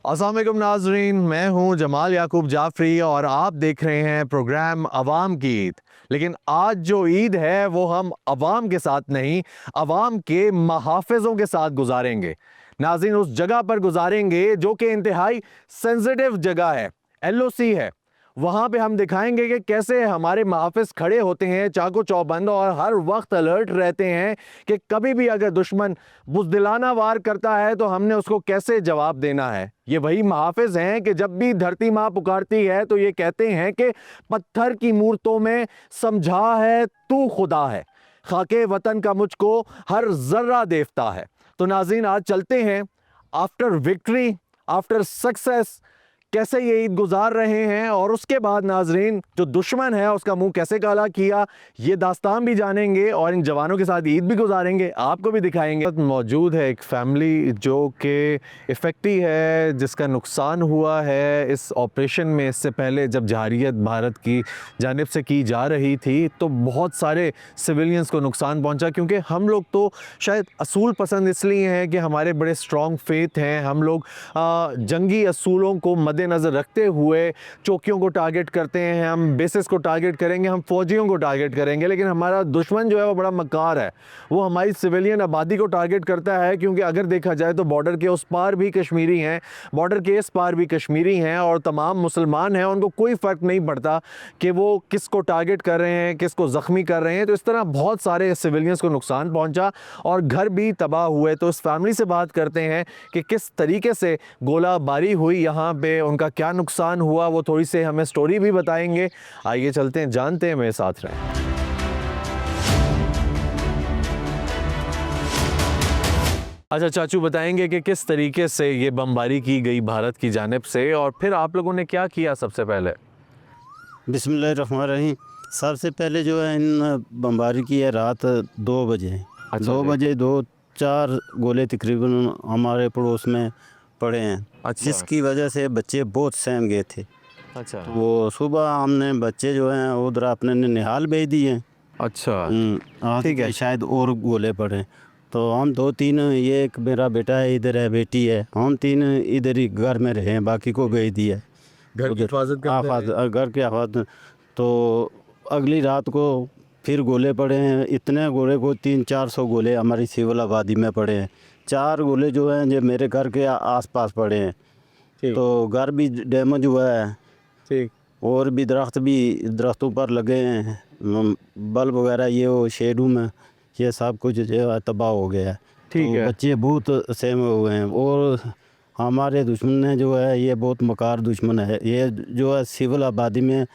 अस्सलाम वालेकुम नाजरीन, मैं हूं जमाल याकूब जाफरी और आप देख रहे हैं प्रोग्राम अवाम की ईद। लेकिन आज जो ईद है वो हम अवाम के साथ नहीं, अवाम के महाफिजों के साथ गुजारेंगे। नाजरीन, उस जगह पर गुजारेंगे जो कि इंतहाई सेंसिटिव जगह है, एलओसी है। वहाँ पे हम दिखाएंगे कि कैसे हमारे महाफिज खड़े होते हैं चाको चौबंद और हर वक्त अलर्ट रहते हैं कि कभी भी अगर दुश्मन बुज़दिलाना वार करता है तो हमने उसको कैसे जवाब देना है। ये वही महाफिज हैं कि जब भी धरती माँ पुकारती है तो ये कहते हैं कि पत्थर की मूर्तों में समझा है तू खुदा है, खाके वतन का मुझको हर जर्रा देवता है। तो नाज़रीन, आज चलते हैं आफ्टर विक्ट्री, आफ्टर सक्सेस कैसे ये ईद गुजार रहे हैं और उसके बाद नाजरीन जो दुश्मन है उसका मुंह कैसे काला किया, ये दास्तान भी जानेंगे और इन जवानों के साथ ईद भी गुजारेंगे, आपको भी दिखाएंगे। मौजूद है एक फैमिली जो कि इफ़ेक्टी है, जिसका नुकसान हुआ है इस ऑपरेशन में। इससे पहले जब जहारियत भारत की जानिब से की जा रही थी तो बहुत सारे सिविलियंस को नुकसान पहुँचा, क्योंकि हम लोग तो शायद असूल पसंद इसलिए हैं कि हमारे बड़े स्ट्रॉन्ग फेथ हैं। हम लोग जंगी असूलों को मद्देनज़र रखते हुए चौकियों को टारगेट करते हैं, हम बेसिस को टारगेट करेंगे, हम फौजियों को टारगेट करेंगे। लेकिन हमारा दुश्मन जो है वो बड़ा मक्कार है, वो हमारी सिविलियन आबादी को टारगेट करता है, क्योंकि अगर देखा जाए तो बॉर्डर के उस पार भी कश्मीरी हैं, बॉर्डर के इस पार भी कश्मीरी हैं और तमाम मुसलमान हैं। उनको कोई फ़र्क नहीं पड़ता कि वो किसको टारगेट कर रहे हैं, किसको ज़ख्मी कर रहे हैं। तो इस तरह बहुत सारे सिविलियंस को नुकसान पहुँचा और घर भी तबाह हुए। तो इस फैमिली से बात करते हैं कि किस तरीके से गोलाबारी हुई यहाँ पे, उनका क्या नुकसान हुआ, वो थोड़ी सी हमें स्टोरी भी बताएंगे। आइए चलते हैं, जानते हैं, मेरे साथ रहें। अच्छा चाचू, बताएंगे कि किस तरीके से ये बमबारी की गई भारत की जानिब से और फिर आप लोगों ने क्या किया सबसे पहले? बिस्मिल्लाहिर्रहमानिर्रहीम। सबसे पहले जो है इन बमबारी की है रात 2 बजे। अच्छा 2 जी। बजे 2-4 गोले तकरीबन हमारे पड़ोस में पड़े हैं, अच्छा जिसकी वजह से बच्चे बहुत सहम गए थे। अच्छा तो वो सुबह हमने बच्चे जो हैं उधर अपने निहाल भेज दिए। अच्छा आज ठीक है। शायद और गोले पड़े, तो हम 2-3, ये एक मेरा बेटा है इधर है, बेटी है, हम 3 इधर ही घर में रहे हैं, बाकी को भेज दिया घर की हिफाजत करते हैं। घर के आफात। तो अगली रात को फिर गोले पड़े हैं, इतने गोले को 300-400 गोले हमारी सिविल आबादी में पड़े हैं। 4 गोले जो हैं जो मेरे घर के आसपास पड़े हैं, तो घर भी डैमेज हुआ है। ठीक। और भी दरख्तों पर लगे हैं बल्ब वगैरह, ये वो शेडू में ये सब कुछ जो है तबाह हो गया है। ठीक तो है। बच्चे बहुत सहमे हुए हैं। और हमारे दुश्मन है जो है ये बहुत मकार दुश्मन है, ये जो है सिविल आबादी में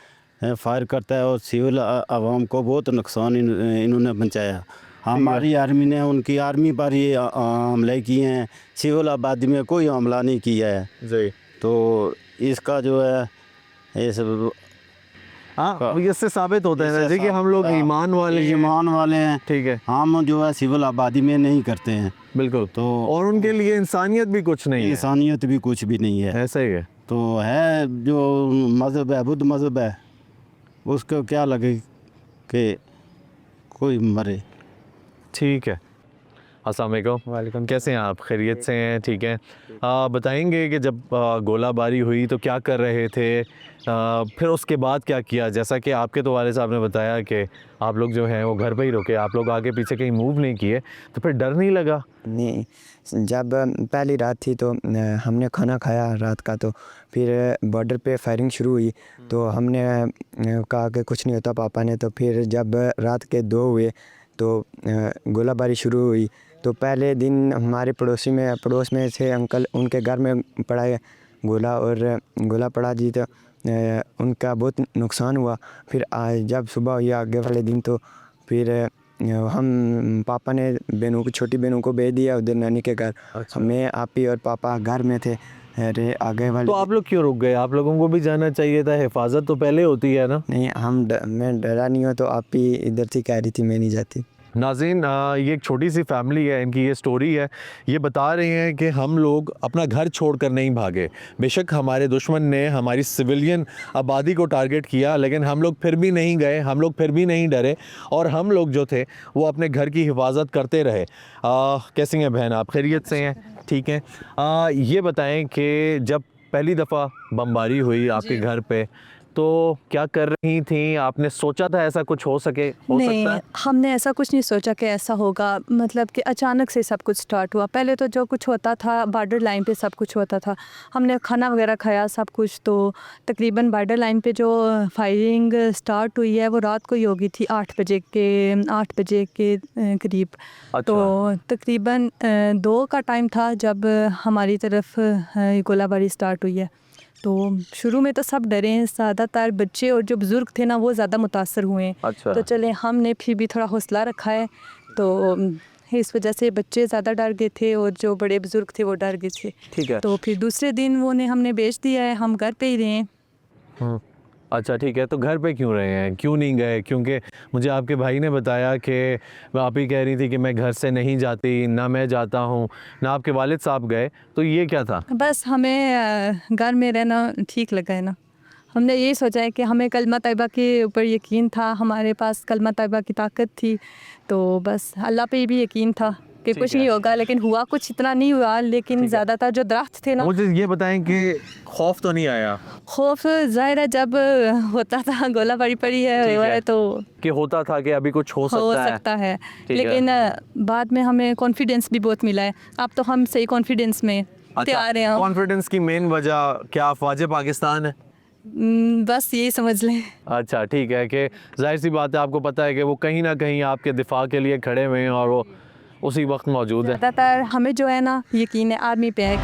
फायर करता है और सिविल आवाम को बहुत नुकसान इन्होंने पहुँचाया। हमारी आर्मी ने उनकी आर्मी पर ये हमले किए हैं, सिविल आबादी में कोई हमला नहीं किया है जी। तो इसका जो है ये सब हाँ, इससे साबित होता है ना जी कि हम लोग ईमान वाले हैं। ईमान वाले हैं। ठीक है। हम जो है सिविल आबादी में नहीं करते हैं बिल्कुल। तो और उनके लिए इंसानियत भी कुछ नहीं है। इंसानियत भी कुछ भी नहीं है। ऐसा ही है। तो है जो मज़हब है, बुद्ध मज़हब है, उसको क्या लगे कि कोई मरे। ठीक है। अस्सलाम वालेकुम। वालेकुम। कैसे हैं आप? खैरियत से हैं? ठीक है। बताएंगे कि जब गोलाबारी हुई तो क्या कर रहे थे, फिर उसके बाद क्या किया? जैसा कि आपके तो वाले साहब ने बताया कि आप लोग जो हैं वो घर पे ही रुके, आप लोग आगे पीछे कहीं मूव नहीं किए, तो फिर डर नहीं लगा? नहीं, जब पहली रात थी तो हमने खाना खाया रात का, तो फिर बॉर्डर पे फायरिंग शुरू हुई। तो हमने कहा कि कुछ नहीं होता पापा ने। तो फिर जब रात के 2 हुए तो गोलाबारी शुरू हुई। तो पहले दिन हमारे पड़ोस में थे अंकल, उनके घर में पड़ा है गोला, और गोला पड़ा जी तो उनका बहुत नुकसान हुआ। फिर आज जब सुबह हुई आगे वाले दिन तो फिर हम पापा ने बहनों को, छोटी बहनों को भेज दिया उधर नानी के घर। अच्छा। मैं, आपी और पापा घर में थे। अरे आगे वाले तो आप लोग क्यों रुक गए? आप लोगों को भी जाना चाहिए था, हिफाजत तो पहले होती है ना। नहीं, मैं डरा नहीं हूँ, तो आप ही इधर थी कह रही थी मैं नहीं जाती। नाज़रीन, ये एक छोटी सी फैमिली है, इनकी ये स्टोरी है। ये बता रहे हैं कि हम लोग अपना घर छोड़कर नहीं भागे। बेशक हमारे दुश्मन ने हमारी सिविलियन आबादी को टारगेट किया, लेकिन हम लोग फिर भी नहीं गए, हम लोग फिर भी नहीं डरे, और हम लोग जो थे वो अपने घर की हिफाजत करते रहे। कैसी हैं बहन आप? खैरियत से हैं? ठीक हैं। ये बताएं कि जब पहली दफ़ा बमबारी हुई आपके घर पे, तो क्या कर रही थी? आपने सोचा था ऐसा कुछ हो सकता नहीं, है? हमने ऐसा कुछ नहीं सोचा कि ऐसा होगा। मतलब कि अचानक से सब कुछ स्टार्ट हुआ। पहले तो जो कुछ होता था बॉर्डर लाइन पे सब कुछ होता था, हमने खाना वगैरह खाया सब कुछ। तो तकरीबन बॉर्डर लाइन पे जो फायरिंग स्टार्ट हुई है वो रात को ही होगी थी 8 बजे के करीब। अच्छा। तो तकरीबन 2 का टाइम था जब हमारी तरफ गोलाबारी स्टार्ट हुई है। तो शुरू में तो सब डरे हैं, ज़्यादातर बच्चे और जो बुज़ुर्ग थे ना वो ज़्यादा मुतासर हुए हैं। अच्छा। तो चले हमने फिर भी थोड़ा हौसला रखा है, तो इस वजह से बच्चे ज़्यादा डर गए थे और जो बड़े बुज़ुर्ग थे वो डर गए थे। ठीक है। तो फिर दूसरे दिन वो ने हमने बेच दिया है, हम घर पे ही रहे हैं। अच्छा, ठीक है। तो घर पे क्यों रहे हैं, क्यों नहीं गए? क्योंकि मुझे आपके भाई ने बताया कि आप ही कह रही थी कि मैं घर से नहीं जाती, ना मैं जाता हूँ, ना आपके वालिद साहब गए। तो ये क्या था? बस हमें घर में रहना ठीक लगा है ना। हमने यही सोचा है कि हमें कलमा तैयबा के ऊपर यकीन था, हमारे पास कलमा तैयबा की ताकत थी, तो बस अल्लाह पे भी यकीन था कि कुछ नहीं होगा। लेकिन हुआ कुछ इतना नहीं हुआ, लेकिन ज़्यादातर जो दरख्त थे ना। मुझे ये बताएं कि खौफ तो नहीं आया? खौफ ज़ाहिर है जब होता था गोलाबारी पड़ी ठीक है। है तो कि होता था कि अभी कुछ हो सकता है। ठीक है। लेकिन बाद में हमें कॉन्फिडेंस भी बहुत मिला है। अब तो हम सही कॉन्फिडेंस में तैयार हैं। कॉन्फिडेंस की मेन वजह क्या अफवाज पाकिस्तान है? बस यही समझ लें। अच्छा, ठीक है। कि जाहिर सी बात है, आपको पता है कि वो कहीं ना कहीं आपके दिफा के लिए खड़े हुए हैं और वो उसी वक्त मौजूद है। ज़्यादातर हमें जो है ना यकीन है आर्मी पे है,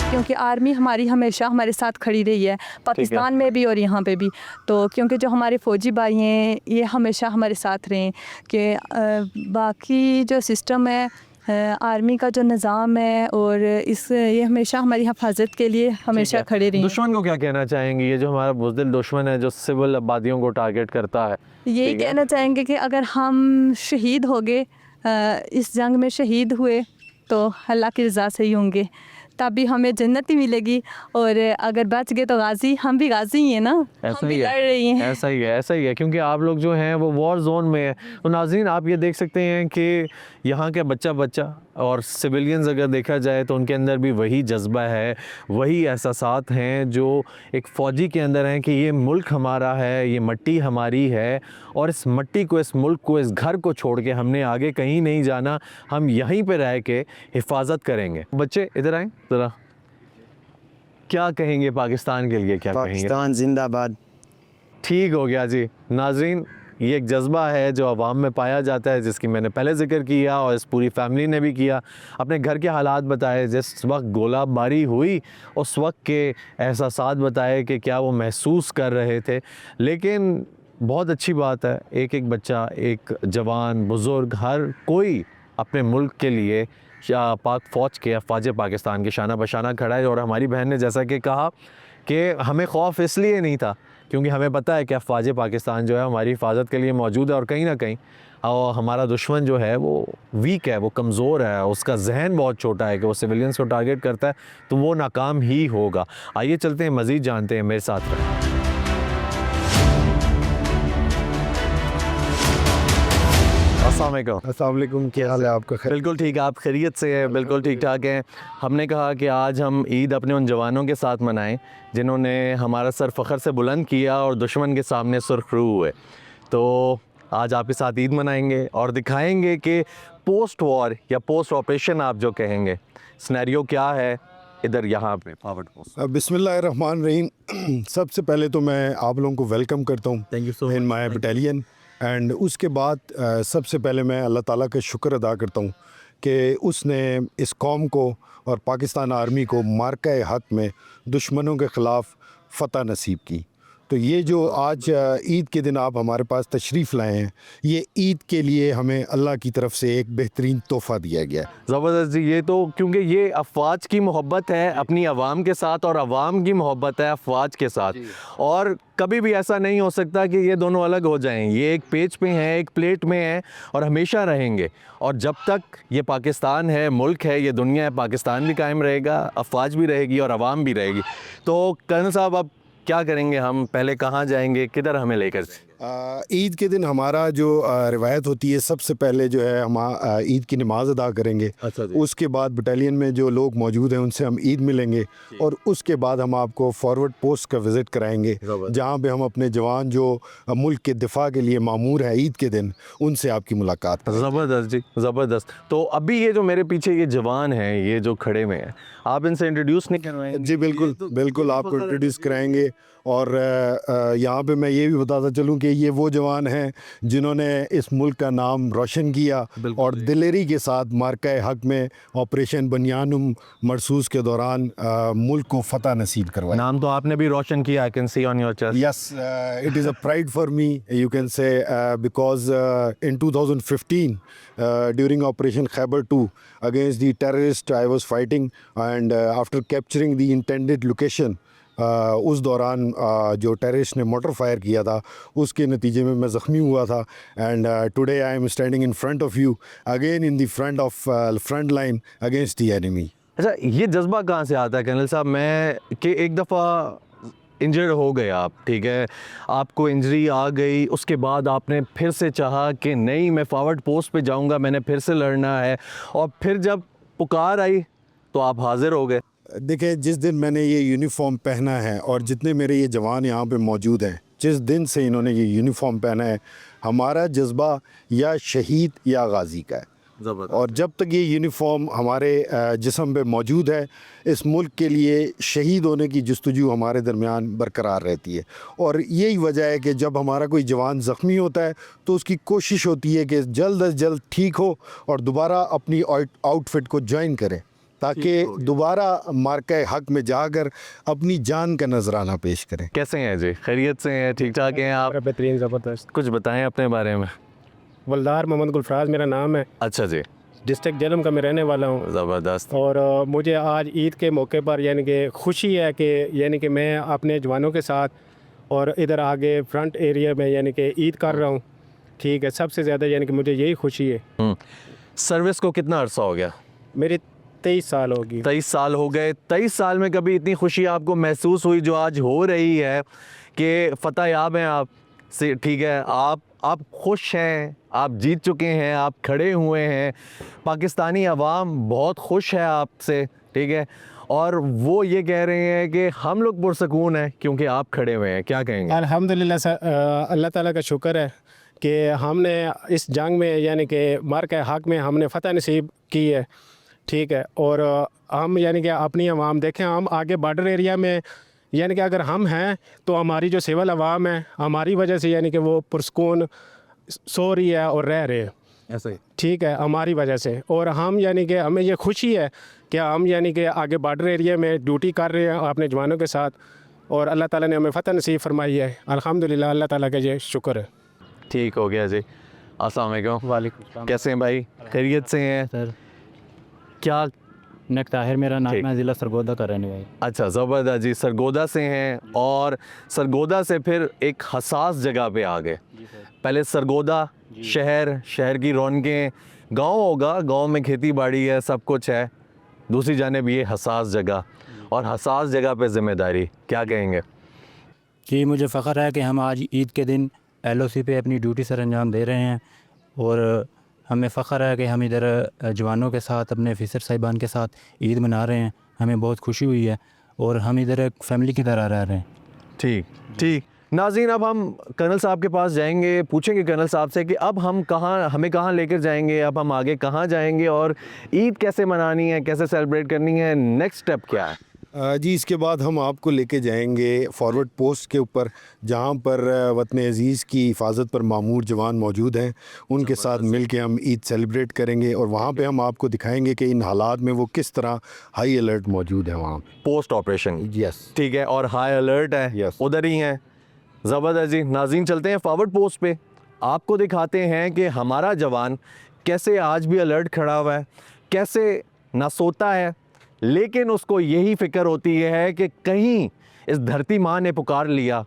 क्योंकि आर्मी हमारी हमेशा हमारे साथ खड़ी रही है, पाकिस्तान में भी और यहाँ पे भी। तो क्योंकि जो हमारे फ़ौजी भाई हैं ये हमेशा हमारे साथ रहे हैं कि बाकी जो सिस्टम है आर्मी का जो निज़ाम है और ये हमेशा हमारी हिफाजत के लिए हमेशा खड़े रहे हैं। दुश्मन को क्या कहना चाहेंगे? ये जो हमारा बुज़दिल दुश्मन है जो सिविल आबादियों को टारगेट करता है, यही ठीक है। कहना चाहेंगे कि अगर हम शहीद हो गए, इस जंग में शहीद हुए, तो अल्लाह की रज़ा से ही होंगे, तभी हमें जन्नत ही मिलेगी। और अगर बच गए तो गाजी, हम भी गाजी ही हैं ना, ऐसा हम भी ही लड़ रही है, हैं। ऐसा ही है क्योंकि आप लोग जो हैं वो वॉर जोन में है। तो नाज़रीन, आप ये देख सकते हैं कि यहाँ के बच्चा और सिविलियंस अगर देखा जाए तो उनके अंदर भी वही जज्बा है, वही एहसासात हैं जो एक फ़ौजी के अंदर हैं कि ये मुल्क हमारा है, ये मट्टी हमारी है, और इस मट्टी को, इस मुल्क को, इस घर को छोड़ के हमने आगे कहीं नहीं जाना, हम यहीं पे रह के हिफाजत करेंगे। बच्चे इधर आएँ ज़रा, क्या कहेंगे पाकिस्तान के लिए, क्या कहेंगे? पाकिस्तान जिंदाबाद। ठीक हो गया जी। नाज़रीन, ये एक जज्बा है जो अवाम में पाया जाता है, जिसकी मैंने पहले ज़िक्र किया और इस पूरी फैमिली ने भी किया। अपने घर के हालात बताए, जिस वक्त गोलाबारी हुई उस वक्त के एहसासात बताए कि क्या वो महसूस कर रहे थे। लेकिन बहुत अच्छी बात है, एक बच्चा, एक जवान, बुज़ुर्ग, हर कोई अपने मुल्क के लिए पाक फ़ौज के, अफ़वाज पाकिस्तान के शाना बशाना खड़ा है। और हमारी बहन ने जैसा कि कहा कि हमें खौफ इसलिए नहीं था क्योंकि हमें पता है कि अफ़वाज पाकिस्तान जो है हमारी हिफाजत के लिए मौजूद है, और कहीं ना कहीं और हमारा दुश्मन जो है वो वीक है, वो कमज़ोर है, उसका जहन बहुत छोटा है कि वो सिविलियंस को टारगेट करता है, तो वो नाकाम ही होगा। आइए चलते हैं, मज़ीद जानते हैं, मेरे साथ रहें। अस्सलाम वालेकुम, क्या हाल है आपका? खैर, बिल्कुल ठीक है, आप खैरियत से हैं? बिल्कुल ठीक ठाक हैं। हमने कहा कि आज हम ईद अपने उन जवानों के साथ मनाएं जिन्होंने हमारा सर फ़ख्र से बुलंद किया और दुश्मन के सामने सुरखरू हुए। तो आज आपके साथ ईद मनाएंगे और दिखाएंगे कि पोस्ट वॉर या पोस्ट ऑपरेशन आप जो कहेंगे, सिनेरियो क्या है इधर यहाँ पे फॉरवर्ड पोस्ट। बिस्मिल्लाहिर्रहमानिर्रहीम। सबसे पहले तो मैं आप लोगों को वेलकम करता हूँ Thank you so in much. My battalion. And उसके बाद सबसे पहले मैं अल्लाह ताला का शुक्र अदा करता हूँ कि उसने इस कौम को और पाकिस्तान आर्मी को मार्का हक़ में दुश्मनों के ख़िलाफ़ फ़तह नसीब की। तो ये जो आज ईद के दिन आप हमारे पास तशरीफ़ लाए हैं, ये ईद के लिए हमें अल्लाह की तरफ से एक बेहतरीन तोहफ़ा दिया गया है। ज़बरदस्त जी। ये तो क्योंकि ये अफवाज की मोहब्बत है अपनी आवाम के साथ और आवाम की मोहब्बत है अफवाज के साथ, और कभी भी ऐसा नहीं हो सकता कि ये दोनों अलग हो जाएं। ये एक पेज पे हैं, एक प्लेट में हैं और हमेशा रहेंगे। और जब तक ये पाकिस्तान है, मुल्क है, ये दुनिया है, पाकिस्तान भी कायम रहेगा, अफवाज भी रहेगी और आवाम भी रहेगी। तो कर्नल साहब अब क्या करेंगे हम? पहले कहाँ जाएंगे, किधर हमें लेकर? ईद के दिन हमारा जो रिवायत होती है, सबसे पहले जो है हम ईद की नमाज़ अदा करेंगे। अच्छा जी। उसके बाद बटालियन में जो लोग मौजूद हैं उनसे हम ईद मिलेंगे और उसके बाद हम आपको फॉरवर्ड पोस्ट का विज़िट कराएंगे, जहां पे हम अपने जवान जो मुल्क के दिफा के लिए मामूर है ईद के दिन, उनसे आपकी मुलाकात करेंगे। ज़बरदस्त जी, ज़बरदस्त। तो अभी ये जो मेरे पीछे ये जवान हैं, ये जो खड़े हुए हैं, आप इनसे इंट्रोड्यूस नहीं करवाएंगे? जी बिल्कुल बिल्कुल, आपको इंट्रोड्यूस कराएंगे। और यहाँ पे मैं ये भी बताता चलूँ कि ये वो जवान हैं जिन्होंने इस मुल्क का नाम रोशन किया और दिलेरी के साथ मार्का हक में ऑपरेशन बनियानुम मरसूस के दौरान मुल्क को फतह नसीब करवाया। नाम तो आपने भी रोशन किया, I can see on your chest. Yes, it is a pride for me, you can say, because in 2015, during Operation Khyber 2, against the terrorist I was fighting, and after capturing the intended location, उस दौरान जो terrorist ने motor fire किया था उसके नतीजे में मैं ज़ख्मी हुआ था। And today I am standing in front of you again in the front line against the enemy. अच्छा, ये जज्बा कहाँ से आता है कर्नल साहब? मैं कि एक दफ़ा इंजर्ड हो गए आप, ठीक है, आपको इंजरी आ गई, उसके बाद आपने फिर से चाहा कि नहीं मैं फॉरवर्ड पोस्ट पे जाऊंगा, मैंने फिर से लड़ना है, और फिर जब पुकार आई तो आप हाजिर हो गए। देखिए, जिस दिन मैंने ये यूनिफॉर्म पहना है और जितने मेरे ये जवान यहाँ पे मौजूद हैं, जिस दिन से इन्होंने ये यूनिफॉर्म पहना है, हमारा जज्बा या शहीद या गाजी का है। और जब तक ये यूनिफॉर्म हमारे जिस्म पे मौजूद है, इस मुल्क के लिए शहीद होने की जस्तजू हमारे दरमियान बरकरार रहती है। और यही वजह है कि जब हमारा कोई जवान ज़ख्मी होता है तो उसकी कोशिश होती है कि जल्द अज जल्द ठीक हो और दोबारा अपनी आउटफिट को ज्वाइन करे, ताकि दोबारा मार्का हक में जाकर अपनी जान का नजराना पेश करें। कैसे हैं जी? खैरियत से हैं? ठीक ठाक हैं आप? बेहतरीन, ज़बरदस्त। कुछ बताएं अपने बारे में। वलदार मोहम्मद गुलफराज मेरा नाम है। अच्छा जी। डिस्ट्रिक्ट जलम का मैं रहने वाला हूँ। ज़बरदस्त। और मुझे आज ईद के मौके पर यानी कि खुशी है कि मैं अपने जवानों के साथ और इधर आगे फ्रंट एरिया में यानी कि ईद कर रहा हूँ। ठीक है, सबसे ज़्यादा यानी कि मुझे यही खुशी है। सर्विस को कितना अरसा हो गया? मेरी 23 साल होगी। 23 साल हो गए। 23 साल में कभी इतनी खुशी आपको महसूस हुई जो आज हो रही है कि फ़तह याब हैं आप से? ठीक है, आप खुश हैं, आप जीत चुके हैं, आप खड़े हुए हैं, पाकिस्तानी अवाम बहुत खुश है आपसे, ठीक है, और वो ये कह रहे हैं कि हम लोग पुरसकून हैं क्योंकि आप खड़े हुए हैं। क्या कहेंगे? अल्हम्दुलिल्लाह सर, अल्लाह ताला का शुक्र है कि हमने इस जंग में यानी कि मार्का हक में हमने फ़तह नसीब की है। ठीक है, और हम यानी कि अपनी आवाम देखें, हम आगे बॉर्डर एरिया में यानी कि अगर हम हैं तो हमारी जो सिविल आवाम है हमारी वजह से यानी कि वो पुरसकून सो रही है और रह रहे हैं। ऐसा ही। ठीक है, हमारी वजह से। और हम यानी कि हमें ये खुशी है कि हम यानी कि आगे बॉर्डर एरिया में ड्यूटी कर रहे हैं अपने जवानों के साथ, और अल्लाह ताला ने हमें फ़तह नसीब फरमाई है। अल्हम्दुलिल्लाह, अल्लाह ताला का ये शुक्र है। ठीक हो गया जी। अस्सलाम वालेकुम। वालेकुम। कैसे हैं भाई? खैरियत से हैं? सर, क्या? नक ताहिर मेरा नाम ठीक। है, ज़िला सरगोदा का रहने वाला। अच्छा, ज़बरदस्त जी। सरगोदा से हैं और सरगोदा से फिर एक हसास जगह पे आ गए। पहले सरगोदा शहर की रौनकें, गांव होगा, गांव में खेती बाड़ी है, सब कुछ है, दूसरी जानिब ये हसास जगह, और हसास जगह पे ज़िम्मेदारी, क्या कहेंगे? जी, मुझे फ़ख्र है कि हम आज ईद के दिन LOC पे अपनी ड्यूटी सर अंजाम दे रहे हैं, और हमें फ़ख्र है कि हम इधर जवानों के साथ, अपने ऑफिसर साहिबान के साथ ईद मना रहे हैं। हमें बहुत खुशी हुई है और हम इधर एक फ़ैमिली की तरह रह रहे हैं। ठीक। नाज़रीन, अब हम कर्नल साहब के पास जाएंगे, पूछेंगे कर्नल साहब से कि अब हमें कहाँ लेकर जाएंगे, अब हम आगे कहाँ जाएंगे और ईद कैसे मनानी है, कैसे सेलिब्रेट करनी है, नेक्स्ट स्टेप क्या है? जी, इसके बाद हम आपको लेके जाएंगे फॉरवर्ड पोस्ट के ऊपर, जहाँ पर वतन अज़ीज़ की हिफाजत पर मामूर जवान मौजूद हैं, उनके साथ मिल के हम ईद सेलिब्रेट करेंगे, और वहाँ पे हम आपको दिखाएंगे कि इन हालात में वो किस तरह हाई अलर्ट मौजूद है वहाँ पे। Post operation. यस। ठीक है, और हाई अलर्ट है, Yes. उधर ही हैं, ज़बरदस्त जी। नाज़रीन चलते हैं फॉरवर्ड पोस्ट पे, आपको दिखाते हैं कि हमारा जवान कैसे आज भी अलर्ट खड़ा हुआ है, कैसे ना सोता है, लेकिन उसको यही फ़िक्र होती है कि कहीं इस धरती माँ ने पुकार लिया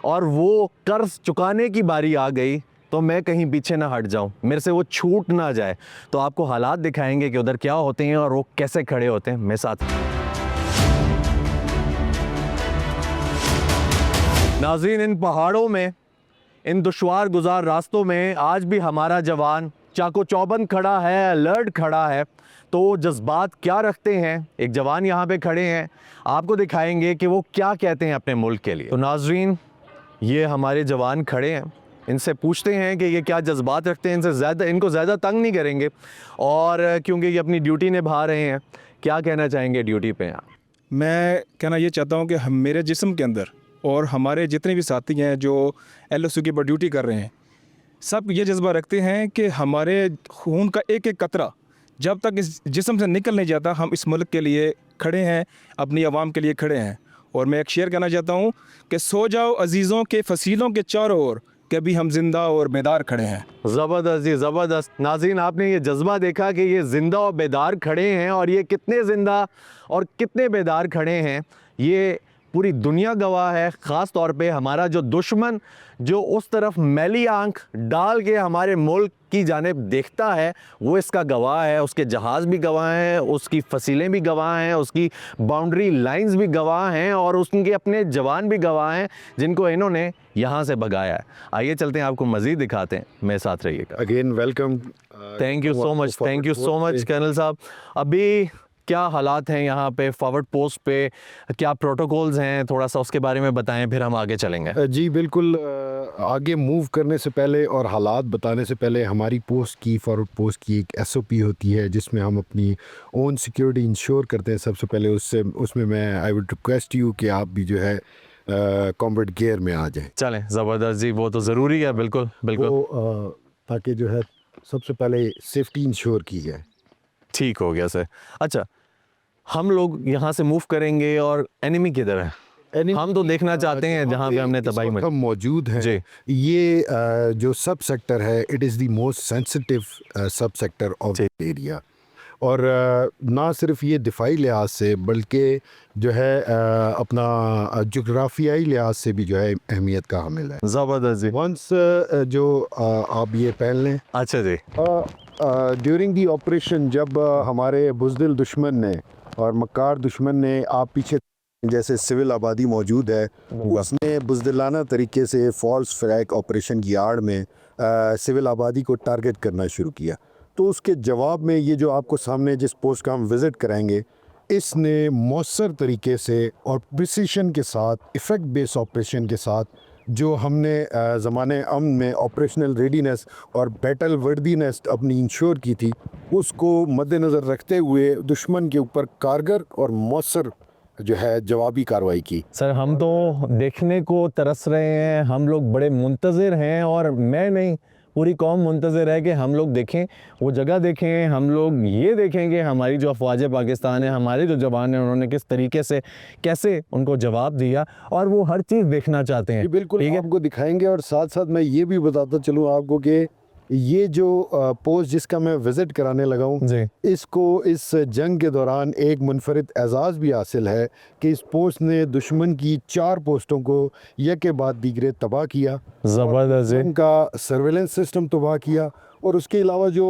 और वो कर्ज चुकाने की बारी आ गई तो मैं कहीं पीछे ना हट जाऊं, मेरे से वो छूट ना जाए। तो आपको हालात दिखाएंगे कि उधर क्या होते हैं और वो कैसे खड़े होते हैं। मेरे साथ नाज़रीन, इन पहाड़ों में, इन दुश्वार गुजार रास्तों में आज भी हमारा जवान चाको चौबंद खड़ा है, अलर्ट खड़ा है। तो जज्बात क्या रखते हैं, एक जवान यहाँ पे खड़े हैं, आपको दिखाएंगे कि वो क्या कहते हैं अपने मुल्क के लिए। तो नाज़रीन, ये हमारे जवान खड़े हैं, इनसे पूछते हैं कि ये क्या जज्बात रखते हैं। इनको ज़्यादा तंग नहीं करेंगे और क्योंकि ये अपनी ड्यूटी निभा रहे हैं। क्या कहना चाहेंगे ड्यूटी पे आप? मैं कहना ये चाहता हूँ कि हम मेरे जिस्म के अंदर और हमारे जितने भी साथी हैं जो LOC के ऊपर ड्यूटी कर रहे हैं, सब ये जज्बा रखते हैं कि हमारे खून का एक एक कतरा जब तक इस जिस्म से निकल नहीं जाता, हम इस मुल्क के लिए खड़े हैं, अपनी आवाम के लिए खड़े हैं। और मैं एक शेर कहना चाहता हूँ कि सो जाओ अजीज़ों के फसीलों के चारों ओर, कि अभी हम जिंदा और बेदार खड़े हैं। ज़बरदस्त जी, ज़बरदस्त। नाज़रीन, आपने ये जज्बा देखा कि ये ज़िंदा और बेदार खड़े हैं, और ये कितने ज़िंदा और कितने बेदार खड़े हैं ये पूरी दुनिया गवाह है। ख़ास तौर पे हमारा जो दुश्मन जो उस तरफ मैली आंख डाल के हमारे मुल्क की जानिब देखता है, वो इसका गवाह है। उसके जहाज़ भी गवाह हैं, उसकी फसीलें भी गवाह हैं, उसकी बाउंड्री लाइंस भी गवाह हैं, और उसके अपने जवान भी गवाह हैं जिनको इन्होंने यहाँ से भगाया है। आइए चलते हैं, आपको मज़ीद दिखाते हैं, मेरे साथ रहिएगा। Again welcome. Thank you so much, thank you so much colonel साहब। अभी क्या हालात हैं यहाँ पे फॉरवर्ड पोस्ट पे, क्या प्रोटोकॉल्स हैं, थोड़ा सा उसके बारे में बताएं, फिर हम आगे चलेंगे। जी बिल्कुल। आगे मूव करने से पहले और हालात बताने से पहले हमारी पोस्ट की, फॉरवर्ड पोस्ट की एक SOP होती है जिसमें हम अपनी ओन सिक्योरिटी इंश्योर करते हैं। सबसे पहले उसमें मैं आई वुड रिक्वेस्ट यू कि आप भी जो है कॉम्बैट गियर में आ जाएं। चलें, ज़बरदस्त जी, वो तो ज़रूरी है। बिल्कुल बिल्कुल, तो ताकि जो है सबसे पहले सेफ्टी इंश्योर की जाए। ठीक हो गया सर। अच्छा, हम लोग यहाँ से मूव करेंगे और एनिमी किधर है? हम तो देखना चाहते हैं जहाँ पे हमने तबाही इस वक्त हम मौजूद हैं। जी। ये जो सब सेक्टर है, it is the most sensitive सब सेक्टर ऑफ द एरिया। और ना सिर्फ ये दिफाई लिहाज से बल्कि जो है अपना जोग्राफियाई लिहाज से भी जो है अहमियत का हामिल है। ज़बरदस्त जी। वंस जो आप ये पहन लें। अच्छा जी। ड्यूरिंग दी ऑपरेशन, जब हमारे बुज़दिल दुश्मन ने और मक्कार दुश्मन ने, आप पीछे जैसे सिविल आबादी मौजूद है, उसने बुज़दिलाना तरीके से फॉल्स फ्लैग ऑपरेशन की आड़ में सिविल आबादी को टारगेट करना शुरू किया। तो उसके जवाब में ये जो आपको सामने जिस पोस्ट का हम विज़िट कराएंगे, इसने मौसर तरीके से और प्रिसीशन के साथ, इफ़ेक्ट बेस्ड ऑपरेशन के साथ, जो हमने ज़माने अमन में ऑपरेशनल रेडीनेस और बैटल वर्दीनेस अपनी इंश्योर की थी, उसको मद्देनज़र रखते हुए दुश्मन के ऊपर कारगर और मौसर जो है जवाबी कार्रवाई की। सर, हम तो देखने को तरस रहे हैं, हम लोग बड़े मुंतज़िर हैं, और मैं नहीं, पूरी कौम मुंतज़िर है कि हम लोग देखें, वो जगह देखें, हम लोग ये देखें कि हमारी जो अफवाज पाकिस्तान है, हमारे जो जवान हैं, उन्होंने किस तरीके से, कैसे उनको जवाब दिया, और वो हर चीज़ देखना चाहते हैं। बिल्कुल आपको दिखाएंगे। और साथ साथ मैं ये भी बताता चलूँ आपको कि ये जो पोस्ट जिसका मैं विज़िट कराने लगा हूँ, इसको इस जंग के दौरान एक मुनफरिद एजाज़ भी हासिल है कि इस पोस्ट ने दुश्मन की 4 पोस्टों को एक के बाद दीगरे तबाह किया। ज़बरदस्त। उनका सर्वेलेंस सिस्टम तबाह किया, और उसके अलावा जो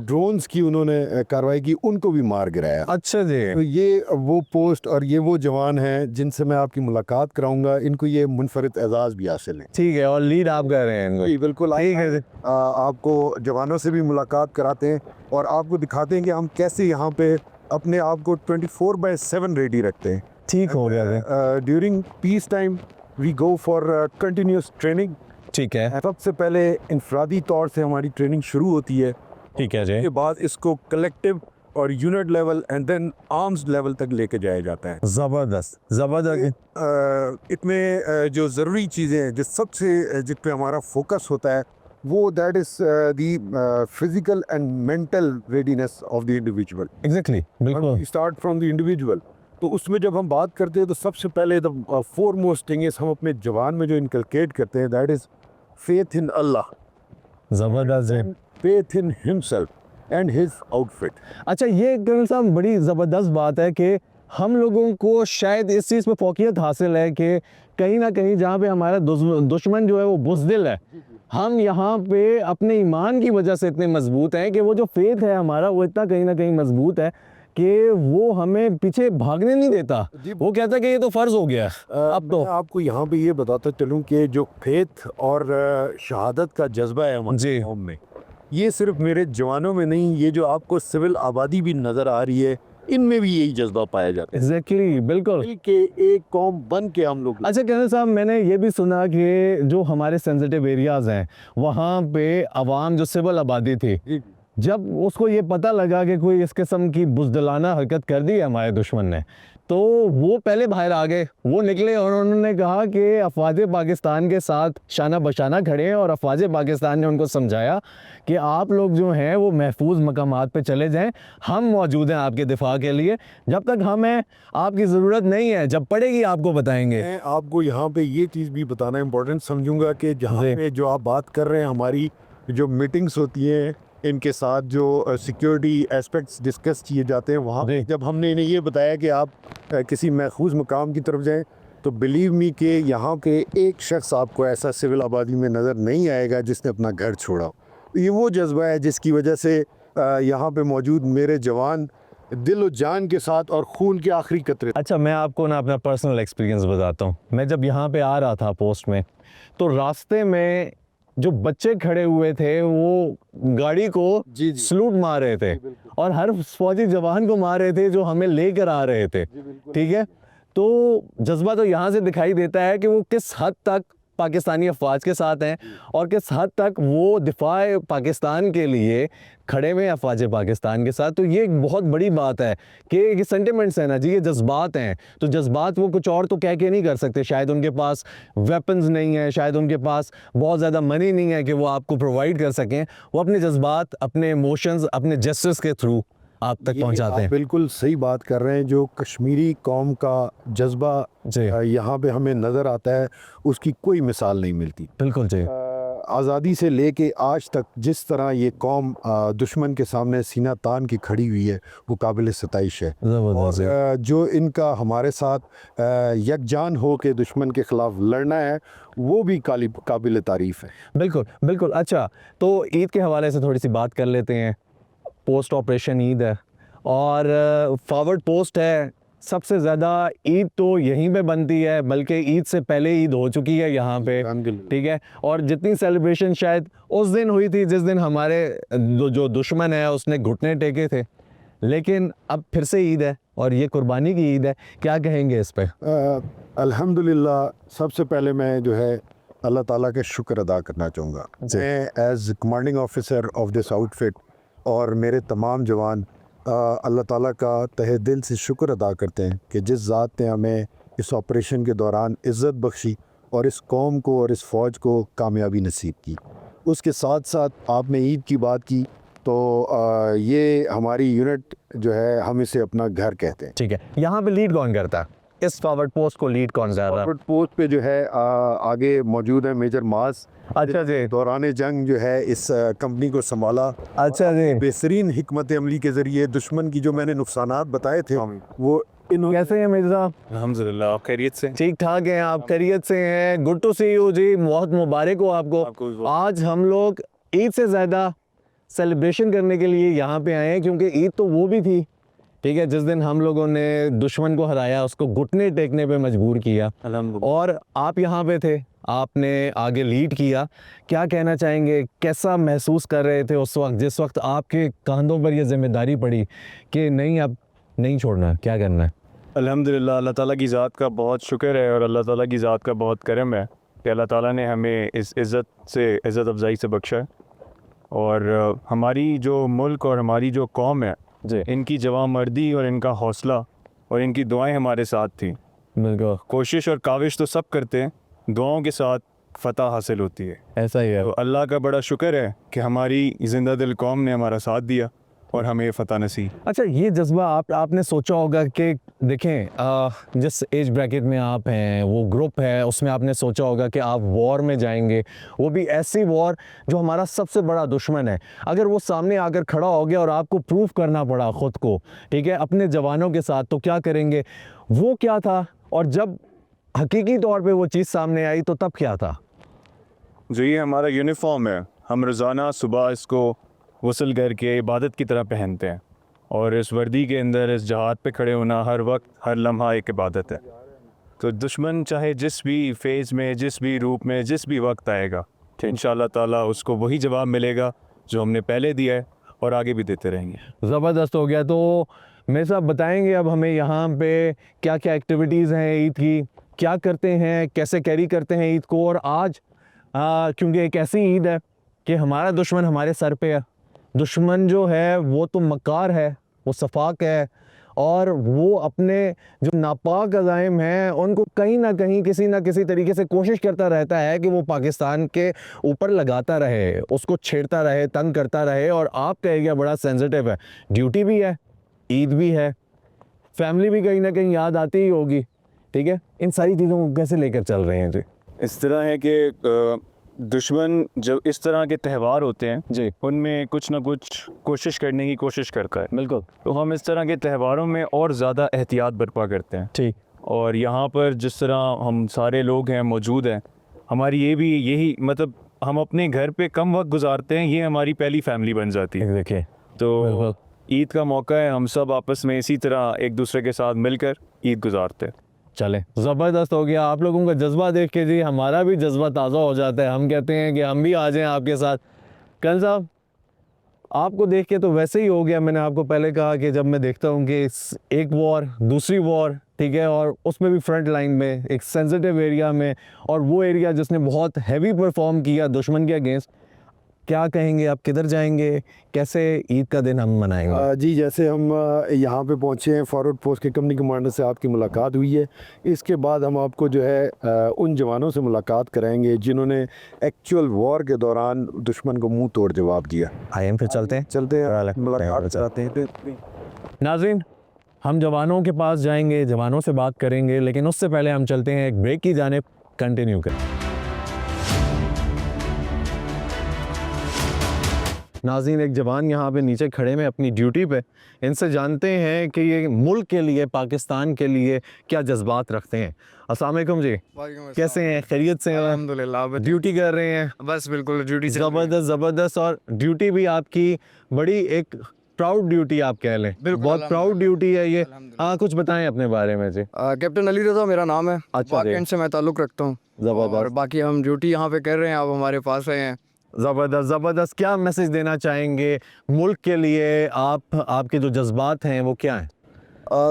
ड्रोन्स की उन्होंने कार्रवाई की, उनको भी मार गिराया। अच्छा जी। तो ये वो पोस्ट और ये वो जवान हैं जिनसे मैं आपकी मुलाकात कराऊंगा। इनको ये मुनफरिद एजाज़ भी हासिल है। ठीक है, और लीड आप कर रहे हैं? जी बिल्कुल। ठीक है। आपको जवानों से भी मुलाकात कराते हैं और आपको दिखाते हैं कि हम कैसे यहाँ पे अपने आप को 24/7 रेडी रखते हैं। ठीक हो गया। During peace time we go for continuous training. ठीक है। सबसे पहले इनफरादी तौर से हमारी ट्रेनिंग शुरू होती है। ठीक है जी। उसके बाद इसको कलेक्टिव और unit level and then arms level तक लेके जाया जाता है। ज़बरदस्त, ज़बरदस्त। इसमें जो ज़रूरी चीज़ें हैं, जिस सबसे जिस पे हमारा फोकस होता है, वो that is the physical and mental readiness of the individual. Exactly, बिल्कुल। Start from the individual. तो उसमें जब हम बात करते हैं तो सबसे पहले the four most thing is हम अपने जवान में जो इनकलकेट करते हैं दैट इज़ फेथ इन अल्लाह, ज़बरदस्त है। Faith in himself and his outfit. अच्छा, ये कर्नल साहब बड़ी ज़बरदस्त बात है कि हम लोगों को शायद इस चीज़ पे फौकियत हासिल है कि कहीं ना कहीं जहाँ पे हमारा दुश्मन जो है वो बुज़दिल है, हम यहाँ पे अपने ईमान की वजह से इतने मजबूत हैं कि वो जो फेथ है हमारा वो इतना कहीं ना कहीं मजबूत है कि वो हमें पीछे भागने नहीं देता। वो कहता है कि ये तो फ़र्ज़ हो गया अब तो। मैं आपको यहाँ पे ये बताता चलूँ कि जो फेथ और शहादत का जज्बा है हमारे कौम में, ये सिर्फ मेरे जवानों में नहीं, ये जो आपको सिविल आबादी भी नज़र आ रही है इनमें भी यही जज्बा पाया जाता है। एग्जैक्टली, बिल्कुल। कि एक कौम बन के हम लोग। अच्छा कर्नल साहब, मैंने ये भी सुना कि जो हमारे सेंसिटिव एरियाज़ हैं वहाँ पे अवाम जो सिविल आबादी थी, जब उसको ये पता लगा कि कोई इस किस्म की बुज़दिलाना हरकत कर दी है हमारे दुश्मन ने, तो वो पहले बाहर आ गए, वो निकले और उन्होंने कहा कि अफवाज पाकिस्तान के साथ शाना बशाना खड़े हैं और अफवाज पाकिस्तान ने उनको समझाया कि आप लोग जो हैं वो महफूज मकामात पे चले जाएं, हम मौजूद हैं आपके दिफा के लिए, जब तक हमें आपकी ज़रूरत नहीं है, जब पड़ेगी आपको बताएंगे। मैं आपको यहाँ पे ये चीज़ भी बताना इम्पोर्टेंट समझूंगा कि जहाँ पे जो आप बात कर रहे हैं, हमारी जो मीटिंग्स होती हैं इनके साथ जो सिक्योरिटी एस्पेक्ट्स डिस्कस किए जाते हैं, वहाँ जब हमने इन्हें ये बताया कि आप किसी महफूज मकाम की तरफ जाएं, तो बिलीव मी कि यहाँ के एक शख्स आपको ऐसा सिविल आबादी में नज़र नहीं आएगा जिसने अपना घर छोड़ा। ये वो जज्बा है जिसकी वजह से यहाँ पे मौजूद मेरे जवान दिल और जान के साथ और खून के आखिरी कतरे। अच्छा, मैं आपको ना अपना पर्सनल एक्सपीरियंस बताता हूँ। मैं जब यहाँ पे आ रहा था पोस्ट में, तो रास्ते में जो बच्चे खड़े हुए थे वो गाड़ी को सलूट मार रहे थे और हर फौजी जवान को मार रहे थे जो हमें लेकर आ रहे थे। ठीक है, तो जज्बा तो यहाँ से दिखाई देता है कि वो किस हद तक पाकिस्तानी अफवाज के साथ हैं और किस हद तक वो दिफा पाकिस्तान के लिए खड़े हुए हैं अफवाज पाकिस्तान के साथ। तो ये एक बहुत बड़ी बात है कि ये सेंटिमेंट्स हैं ना जी, ये जज्बात हैं। तो जज्बात वो कुछ और तो कह के नहीं कर सकते। शायद उनके पास वेपन्स नहीं है, शायद उनके पास बहुत ज़्यादा मनी नहीं है कि वो आपको प्रोवाइड कर सकें। वो अपने जज्बात, अपने इमोशंस, अपने जेस्चर्स के थ्रू आप तक पहुंचाते हैं। बिल्कुल सही बात कर रहे हैं। जो कश्मीरी कौम का जज्बा यहाँ पे हमें नज़र आता है उसकी कोई मिसाल नहीं मिलती। बिल्कुल जी। आज़ादी से लेके आज तक जिस तरह ये कौम दुश्मन के सामने सीना तान की खड़ी हुई है वो काबिल सताइश है। और जो इनका हमारे साथ यकजान हो के दुश्मन के ख़िलाफ़ लड़ना है वो भी काबिल तारीफ़ है। बिल्कुल बिल्कुल। अच्छा, तो ईद के हवाले से थोड़ी सी बात कर लेते हैं। पोस्ट ऑपरेशन ईद है और फॉरवर्ड पोस्ट है। सबसे ज़्यादा ईद तो यहीं पे बनती है, बल्कि ईद से पहले ईद हो चुकी है यहाँ पे। ठीक है, और जितनी सेलिब्रेशन शायद उस दिन हुई थी जिस दिन हमारे जो दुश्मन है उसने घुटने टेके थे, लेकिन अब फिर से ईद है और ये कुर्बानी की ईद है। क्या कहेंगे इस पे? अल्हम्दुलिल्लाह, सबसे पहले मैं जो है अल्लाह ताला का शुक्र अदा करना चाहूँगा। मैं as commanding officer of this outfit और मेरे तमाम जवान अल्लाह ताला का तहे दिल से शुक्र अदा करते हैं कि जिस ज़ात ने हमें इस ऑपरेशन के दौरान इज़्ज़त बख्शी और इस कौम को और इस फ़ौज को कामयाबी नसीब की। उसके साथ साथ आपने ईद की बात की, तो ये हमारी यूनिट जो है हम इसे अपना घर कहते हैं। ठीक है, यहाँ पे लीड कौन करता है? इस फॉरवर्ड पोस्ट को लीड कौन कर रहा है? फॉरवर्ड पोस्ट पे जो है आगे मौजूद है मेजर मास। अच्छा जी। दौरान जंग जो है इस कंपनी को संभाला। अच्छा जी। बेहतरीन हिकमत अमली के ज़रिए दुश्मन की जो मैंने नुकसानात बताए थे वो कैसे हैं मिर्ज़ा साहब? अल्हम्दुलिल्लाह, आप खैरियत से? ठीक ठाक हैं, आप खैरियत से हैं? गुड टू सी यू जी, बहुत मुबारक हो आपको। आज हम लोग ईद से ज़्यादा सेलिब्रेशन करने के लिए यहाँ पे आए हैं, क्योंकि ईद तो वो भी थी, ठीक है, जिस दिन हम लोगों ने दुश्मन को हराया, उसको घुटने टेकने पे मजबूर किया, और आप यहाँ पे थे, आपने आगे लीड किया। क्या कहना चाहेंगे, कैसा महसूस कर रहे थे उस वक्त जिस वक्त आपके कांधों पर ये जिम्मेदारी पड़ी कि नहीं, अब नहीं छोड़ना, क्या करना है? अल्हम्दुलिल्लाह, अल्लाह ताला की ज़ात का बहुत शुक्र है और अल्लाह ताला की ज़ात का बहुत करम है कि अल्लाह ताला ने हमें इस इज़्ज़त अफजाई से बख्शा है। और हमारी जो मुल्क और हमारी जो कौम है, इनकी जवामर्दी और इनका हौसला और इनकी दुआएं हमारे साथ थी। बिल्कुल, कोशिश और काविश तो सब करते हैं, दुआओं के साथ फ़तह हासिल होती है। ऐसा ही है। तो अल्लाह का बड़ा शुक्र है कि हमारी ज़िंदा दिल कौम ने हमारा साथ दिया और हमें फ़तह नसीब। अच्छा, ये जज्बा आपने सोचा होगा कि देखें जिस एज ब्रैकेट में आप हैं, वो ग्रुप है, उसमें आपने सोचा होगा कि आप वॉर में जाएंगे, वो भी ऐसी वॉर जो हमारा सबसे बड़ा दुश्मन है। अगर वो सामने आकर खड़ा हो गया और आपको प्रूफ करना पड़ा ख़ुद को, ठीक है, अपने जवानों के साथ, तो क्या करेंगे? वो क्या था, और जब हकीकी तौर पे वो चीज़ सामने आई तो तब क्या था? जो ये हमारा यूनिफॉर्म है, हम रोज़ाना सुबह इसको गुस्ल करके इबादत की तरह पहनते हैं, और इस वर्दी के अंदर इस जहाद पे खड़े होना हर वक्त हर लम्हा एक इबादत है। तो दुश्मन चाहे जिस भी फेज़ में, जिस भी रूप में, जिस भी वक्त आएगा, इंशाअल्लाह ताला उसको वही जवाब मिलेगा जो हमने पहले दिया है और आगे भी देते रहेंगे। ज़बरदस्त हो गया। तो मेरे साहब बताएंगे अब हमें यहाँ पे क्या क्या एक्टिविटीज़ हैं ईद की, क्या करते हैं, कैसे कैरी करते हैं ईद को। और आज क्योंकि एक ऐसी ईद है कि हमारा दुश्मन हमारे सर पे है। दुश्मन जो है वो तो मकार है, वो सफाक है, और वो अपने जो नापाक अज़ाइम हैं उनको कहीं ना कहीं किसी ना किसी तरीके से कोशिश करता रहता है कि वो पाकिस्तान के ऊपर लगाता रहे, उसको छेड़ता रहे, तंग करता रहे। और आपका एरिया बड़ा सेंसिटिव है, ड्यूटी भी है, ईद भी है, फैमिली भी कहीं ना कहीं याद आती ही होगी, ठीक है। इन सारी चीज़ों को कैसे लेकर चल रहे हैं जी? इस तरह है कि दुश्मन जब इस तरह के त्यौहार होते हैं जी, उनमें कुछ ना कुछ कोशिश करने की कोशिश करता है। बिल्कुल तो हम इस तरह के त्यौहारों में और ज़्यादा एहतियात बर्पा करते हैं। ठीक। और यहाँ पर जिस तरह हम सारे लोग हैं मौजूद हैं, हमारी ये भी यही मतलब हम अपने घर पे कम वक्त गुजारते हैं, ये हमारी पहली फैमिली बन जाती है। देखिए, तो ईद का मौका है, हम सब आपस में इसी तरह एक दूसरे के साथ मिलकर ईद गुजारते हैं। चले, ज़बरदस्त हो गया। आप लोगों का जज्बा देख के जी हमारा भी जज्बा ताज़ा हो जाता है। हम कहते हैं कि हम भी आ जाएं आपके साथ। कल साहब, आपको देख के तो वैसे ही हो गया। मैंने आपको पहले कहा कि जब मैं देखता हूँ कि एक वॉर, दूसरी वॉर, ठीक है, और उसमें भी फ्रंट लाइन में एक सेंसिटिव एरिया में, और वो एरिया जिसने बहुत हैवी परफॉर्म किया दुश्मन के अगेंस्ट, क्या कहेंगे आप? किधर जाएंगे, कैसे ईद का दिन हम मनाएंगे? जी, जैसे हम यहाँ पे पहुँचे हैं, फॉरवर्ड पोस्ट के कंपनी कमांडर से आपकी मुलाकात हुई है। इसके बाद हम आपको जो है उन जवानों से मुलाकात कराएंगे जिन्होंने एक्चुअल वॉर के दौरान दुश्मन को मुंह तोड़ जवाब दिया। आइए फिर चलते हैं, मुलाकात कराते हैं। नाज़रीन, हम जवानों के पास जाएंगे, जवानों से बात करेंगे, लेकिन उससे पहले हम चलते हैं एक ब्रेक की जानिब। कंटिन्यू करें। नाज़रीन, एक जवान यहाँ पे नीचे खड़े में अपनी ड्यूटी पे, इनसे जानते हैं कि ये मुल्क के लिए, पाकिस्तान के लिए क्या जज्बात रखते हैं। अस्सलाम वालेकुम जी, कैसे हैं? खैरियत से हैं? अल्हम्दुलिल्लाह, ड्यूटी कर रहे हैं? बस बिल्कुल ड्यूटी से ज़बरदस्त ज़बरदस्त। और ड्यूटी भी आपकी बड़ी एक प्राउड ड्यूटी आप कह लें, बहुत प्राउड ड्यूटी है ये। हाँ, कुछ बताएं अपने बारे में जी। कैप्टन अली रज़ा मेरा नाम है। अच्छा जी। पाकिस्तान से मैं ताल्लुक़ रखता हूँ। ज़बरदस्त। और बाकी हम ड्यूटी यहाँ पे कर रहे हैं, आप हमारे पास आए हैं। ज़बरदस्त ज़बरदस्त। क्या मैसेज देना चाहेंगे मुल्क के लिए? आपके जो जज्बात हैं वो क्या हैं?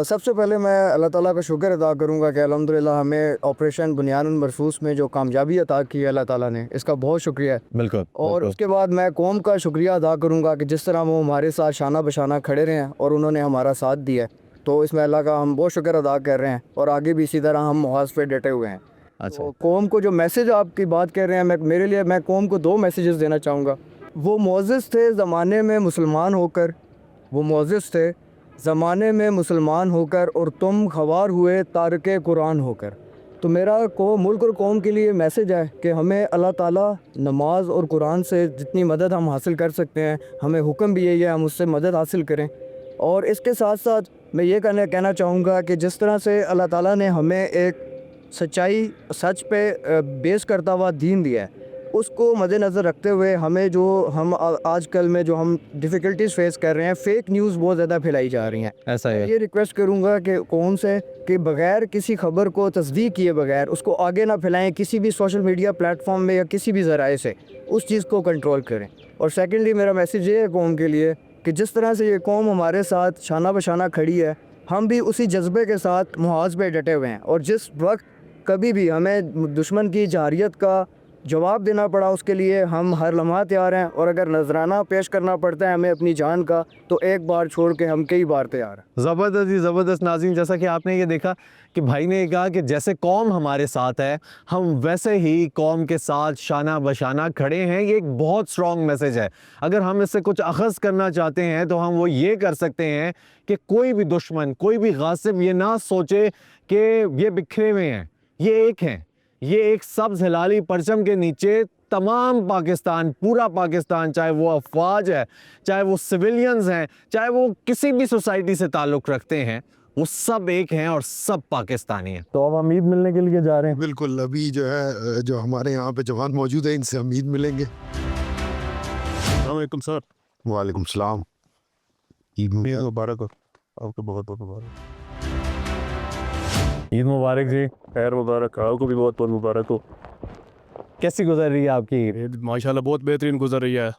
सबसे पहले मैं अल्लाह ताला का शुक्र अदा करूँगा कि अल्हम्दुलिल्लाह हमें ऑपरेशन बुनियानुल मरसूस में जो कामयाबी अता की है अल्लाह ताला ने, इसका बहुत शुक्रिया है। बिल्कुल। और उसके बाद मैं कौम का शुक्रिया अदा करूँगा कि जिस तरह वो हमारे साथ शाना बशाना खड़े रहे हैं और उन्होंने हमारा साथ दिया है, तो इसमें अल्लाह का हम बहुत शुक्र अदा कर रहे हैं। और आगे भी इसी तरह हम मुहाज पे डटे हुए हैं। अच्छा। तो कौम को जो मैसेज आपकी बात कर रहे हैं, मेरे लिए मैं कौम को 2 मैसेजेस देना चाहूँगा। वो मोअज़्ज़िज़ थे ज़माने में मुसलमान होकर, वो मोअज़्ज़िज़ थे ज़माने में मुसलमान होकर, और तुम ख़वार हुए तारके कुरान होकर। तो मेरा मुल्क और कौम के लिए मैसेज है कि हमें अल्लाह ताला नमाज और कुरान से जितनी मदद हम हासिल कर सकते हैं, हमें हुक्म भी यही है हम उससे मदद हासिल करें। और इसके साथ साथ मैं ये कहना चाहूँगा कि जिस तरह से अल्लाह ताला ने हमें एक सच्चाई, सच पे बेस करता हुआ दीन दिया है, उसको मद्देनज़र रखते हुए हमें जो हम आजकल में जो हम डिफ़िकल्टीज़ फेस कर रहे हैं, फ़ेक न्यूज़ बहुत ज़्यादा फैलाई जा रही हैं। ऐसा है। ये रिक्वेस्ट करूँगा कि कौम से कि बग़ैर किसी ख़बर को तस्दीक किए बगैर उसको आगे ना फैलाएं किसी भी सोशल मीडिया प्लेटफॉर्म में या किसी भी ज़राए से, उस चीज़ को कंट्रोल करें। और सेकेंडली मेरा मैसेज ये है कौम के लिए कि जिस तरह से ये कौम हमारे साथ शाना बशाना खड़ी है, हम भी उसी जज्बे के साथ मुहाज पे डटे हुए हैं। और जिस वक्त कभी भी हमें दुश्मन की जारियत का जवाब देना पड़ा उसके लिए हम हर लम्हा तैयार हैं, और अगर नजराना पेश करना पड़ता है हमें अपनी जान का, तो एक बार छोड़ के हम कई बार तैयार हैं। ज़बरदस्त जी, ज़बरदस्त। नाज़रीन, जैसा कि आपने ये देखा कि भाई ने कहा कि जैसे कौम हमारे साथ है, हम वैसे ही कौम के साथ शाना बशाना खड़े हैं। ये एक बहुत स्ट्रॉन्ग मैसेज है। अगर हम इससे कुछ अखज़ करना चाहते हैं तो हम वो ये कर सकते हैं कि कोई भी दुश्मन, कोई भी गासिब ये ना सोचे कि ये बिखरे हुए हैं, ये एक हैं। ये एक सब्ज़ हिलाली परचम के नीचे तमाम पाकिस्तान, पूरा पाकिस्तान, चाहे वो अफवाज है, चाहे वो सिविलियंस हैं, चाहे वो किसी भी सोसाइटी से ताल्लुक़ रखते हैं, वो सब एक हैं और सब पाकिस्तानी हैं। तो अब हम ईद मिलने के लिए जा रहे हैं। बिल्कुल, अभी जो है जो हमारे यहाँ पे जवान मौजूद है, इनसे हम ईद मिलेंगे। वालेकुम सर। वालेकुम सलाम। ईद मुबारक हो आपको, बहुत बहुत मुबारक। ईद मुबारक जी। खैर मुबारक, आपको भी बहुत बहुत मुबारक हो। कैसी गुजर रही है आपकी ईद? ईद माशाल्लाह बहुत बेहतरीन गुजर रही है।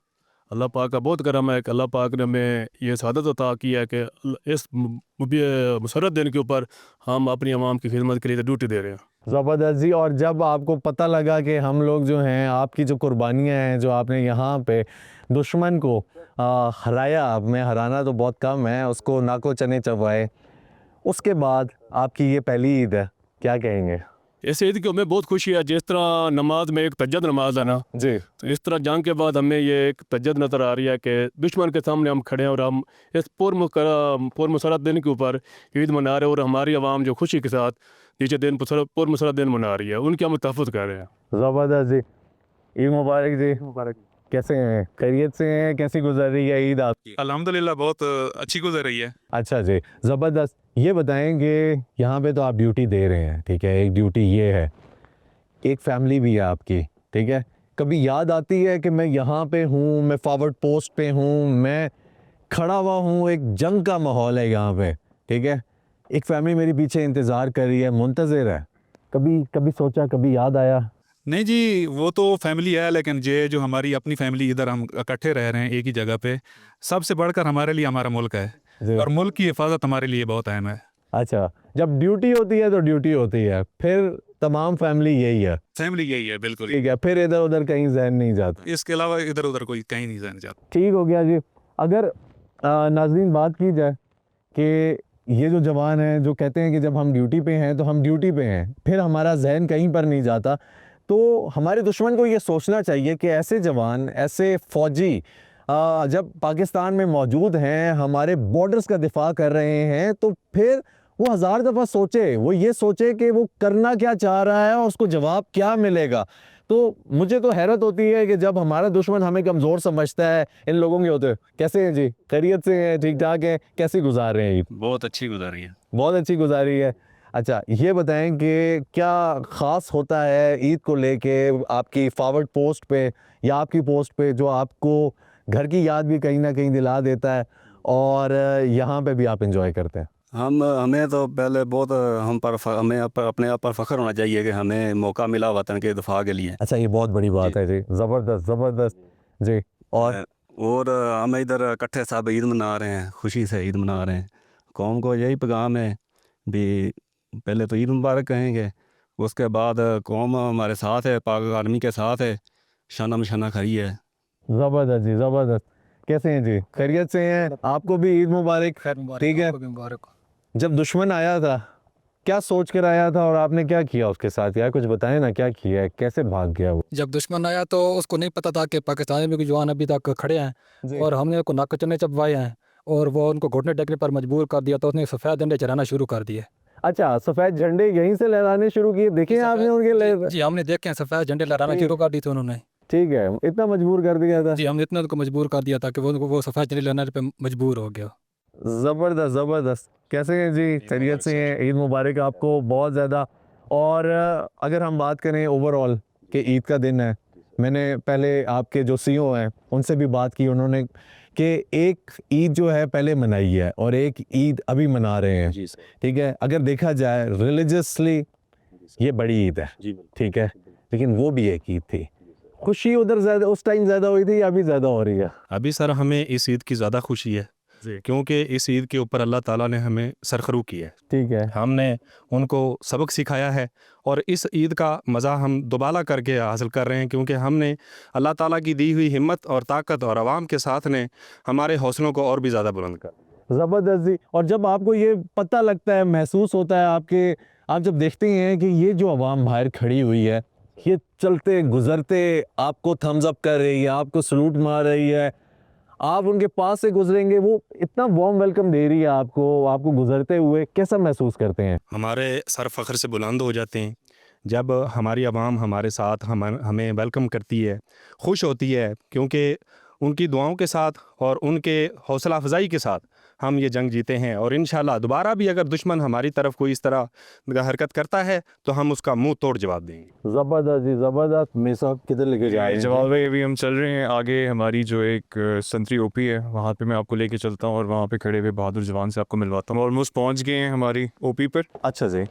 अल्लाह पाक का बहुत करम है कि अल्लाह पाक ने हमें ये सआदत अता की है कि इस मुसर्रत दिन के ऊपर हम अपनी आवाम की खिदमत के लिए ड्यूटी दे रहे हैं। ज़बरदस्त जी। और जब आपको पता लगा कि हम लोग जो हैं, आपकी जो कुर्बानियाँ हैं, जो आपने यहाँ पे दुश्मन को हराया, में हराना तो बहुत कम है, उसको नाको चने चबाए, उसके बाद आपकी ये पहली ईद है, क्या कहेंगे? इस ईद की हमें बहुत खुशी है। जिस तरह नमाज में एक तजद नमाज है ना जी, तो इस तरह जंग के बाद हमें ये एक तजद नज़र आ रही है कि दुश्मन के सामने हम खड़े हैं और हम इस पुरमसरत दिन के ऊपर ईद मना रहे हैं, और हमारी आवाम जो खुशी के साथ नीचे दिन पुरमसरत दिन मना रही है, उनकी हम तहफ़्फ़ुज़ कर रहे हैं। ज़बरदस्त जी। ईद मुबारक जी। मुबारक। कैसे हैं? खैरियत से हैं? कैसी गुजर रही है ईद आपकी? अल्हम्दुलिल्लाह बहुत अच्छी गुजर रही है। अच्छा जी, ज़बरदस्त। ये बताएंगे, यहाँ पे तो आप ड्यूटी दे रहे हैं, ठीक है, एक ड्यूटी ये है, एक फैमिली भी है आपकी, ठीक है। कभी याद आती है कि मैं यहाँ पे हूँ, मैं फॉरवर्ड पोस्ट पे हूँ, मैं खड़ा हुआ हूँ, एक जंग का माहौल है यहाँ पे, ठीक है, एक फैमिली मेरे पीछे इंतज़ार कर रही है, मुंतज़िर है। कभी सोचा, कभी याद आया? नहीं जी, वो तो फैमिली है, लेकिन ये जो हमारी अपनी फैमिली, इधर हम इकट्ठे रह रहे हैं एक ही जगह पे, सबसे बढ़कर हमारे लिए हमारा मुल्क है, और मुल्क की हिफाजत हमारे लिए बहुत अहम है। अच्छा, जब ड्यूटी होती है तो ड्यूटी होती है, फिर तमाम फैमिली यही है। फैमिली यही है, बिल्कुल ठीक है, फिर इधर उधर कहीं जहन नहीं जाता। इसके अलावा इधर उधर कोई कहीं नहीं जाना चाहता। ठीक हो गया जी। अगर नाज़रीन बात की जाए कि ये जो जवान हैं जो कहते हैं कि जब हम ड्यूटी पे हैं तो हम ड्यूटी पे हैं, फिर हमारा जहन कहीं पर नहीं जाता, तो हमारे दुश्मन को ये सोचना चाहिए कि ऐसे जवान, ऐसे फ़ौजी जब पाकिस्तान में मौजूद हैं, हमारे बॉर्डर्स का दिफा कर रहे हैं, तो फिर वो हज़ार दफ़ा सोचे, वो ये सोचे कि वो करना क्या चाह रहा है और उसको जवाब क्या मिलेगा। तो मुझे तो हैरत होती है कि जब हमारा दुश्मन हमें कमज़ोर समझता है, इन लोगों के होते। कैसे हैं जी? खैरियत से हैं? ठीक ठाक हैं? कैसी गुजार रहे हैं ईद? बहुत अच्छी गुजर रही है। बहुत अच्छी गुजारी है। अच्छा, ये बताएं कि क्या ख़ास होता है ईद को लेके आपकी फॉरवर्ड पोस्ट पे या आपकी पोस्ट पे, जो आपको घर की याद भी कहीं ना कहीं दिला देता है और यहाँ पे भी आप इंजॉय करते हैं? हमें तो पहले बहुत हमें अपने आप पर फ़ख्र होना चाहिए कि हमें मौका मिला वतन के दफ़ा के लिए। अच्छा, ये बहुत बड़ी बात है जी। ज़बरदस्त ज़बरदस्त जी। और हम इधर इकट्ठे सब ईद मना रहे हैं, खुशी से ईद मना रहे हैं। कौम को यही पैगाम है भी, पहले तो ईद मुबारक कहेंगे, उसके बाद कौम हमारे साथ है, पाक आर्मी के साथ है, शाना मशाना खड़ी है। ज़बरदस्त जी, ज़बरदस्त। कैसे हैं जी? खैरियत से हैं? आपको भी ईद मुबारक। ठीक है। मुबारक। जब दुश्मन आया था, क्या सोच कर आया था और आपने क्या किया उसके साथ? यार कुछ बताएं ना, क्या किया है, कैसे भाग गया वो? जब दुश्मन आया तो उसको नहीं पता था कि पाकिस्तानी में जवान अभी तक खड़े हैं, और हमने उसको नाक चने चबवाए हैं, और वो उनको घुटने टेकने पर मजबूर कर दिया, तो उसने सफ़ेद झंडे चलाना शुरू कर दिए। अच्छा, सफ़ेद झंडे यहीं से लहराने शुरू किए? देखे आपने उनके जी, हमने देखे हैं, सफ़ेद झंडे लहराना शुरू कर दी थी उन्होंने। ठीक है, इतना मजबूर कर दिया था? जी, हमने इतना उनको मजबूर कर दिया था कि वो सफ़ेद झंडे लहराने पे मजबूर हो गया। ज़बरदस्त ज़बरदस्त। कैसे हैं जी? खैरियत से हैं? ईद मुबारक आपको बहुत ज़्यादा। और अगर हम बात करें ओवरऑल कि ईद का दिन है, मैंने पहले आपके जो सीईओ हैं उनसे भी बात की, उन्होंने कि एक ईद जो है पहले मनाई है और एक ईद अभी मना रहे हैं। ठीक है, अगर देखा जाए रिलीजियसली ये बड़ी ईद है, ठीक है, लेकिन वो भी एक ईद थी। खुशी उधर ज़्यादा उस टाइम ज़्यादा हुई थी या अभी ज़्यादा हो रही है? अभी सर हमें इस ईद की ज़्यादा खुशी है, क्योंकि इस ईद के ऊपर अल्लाह ताला ने हमें सरखरू किया है। ठीक है। हमने उनको सबक सिखाया है और इस ईद का मज़ा हम दोबारा करके हासिल कर रहे हैं, क्योंकि हमने अल्लाह ताला की दी हुई हिम्मत और ताकत और आवाम के साथ ने हमारे हौसलों को और भी ज़्यादा बुलंद कर। ज़बरदस्त जी। और जब आपको ये पता लगता है, महसूस होता है आप जब देखते हैं कि ये जो आवाम बाहर खड़ी हुई है, ये चलते गुजरते आपको थम्स अप कर रही है, आपको सलूट मार रही है, आप उनके पास से गुजरेंगे, वो इतना वार्म वेलकम दे रही है आपको गुजरते हुए, कैसा महसूस करते हैं? हमारे सर फ़ख्र से बुलंद हो जाते हैं जब हमारी आवाम हमारे साथ हमें वेलकम करती है, खुश होती है, क्योंकि उनकी दुआओं के साथ और उनके हौसला अफजाई के साथ हम ये जंग जीते हैं। और इंशाल्लाह दोबारा भी अगर दुश्मन हमारी तरफ कोई इस तरह हरकत करता है तो हम उसका मुंह तोड़ जवाब देंगे। ज़बरदस्त जी, ज़बरदस्त। मेरे साहब किधर लेके जा रहे हैं? जवाब है अभी हम चल रहे हैं आगे, हमारी जो एक संतरी ओपी है वहाँ पे मैं आपको लेके चलता हूँ और वहाँ पे खड़े हुए बहादुर जवान से आपको मिलवाता हूँ। ऑलमोस्ट पहुँच गए हैं हमारी ओपी पर। अच्छा जी।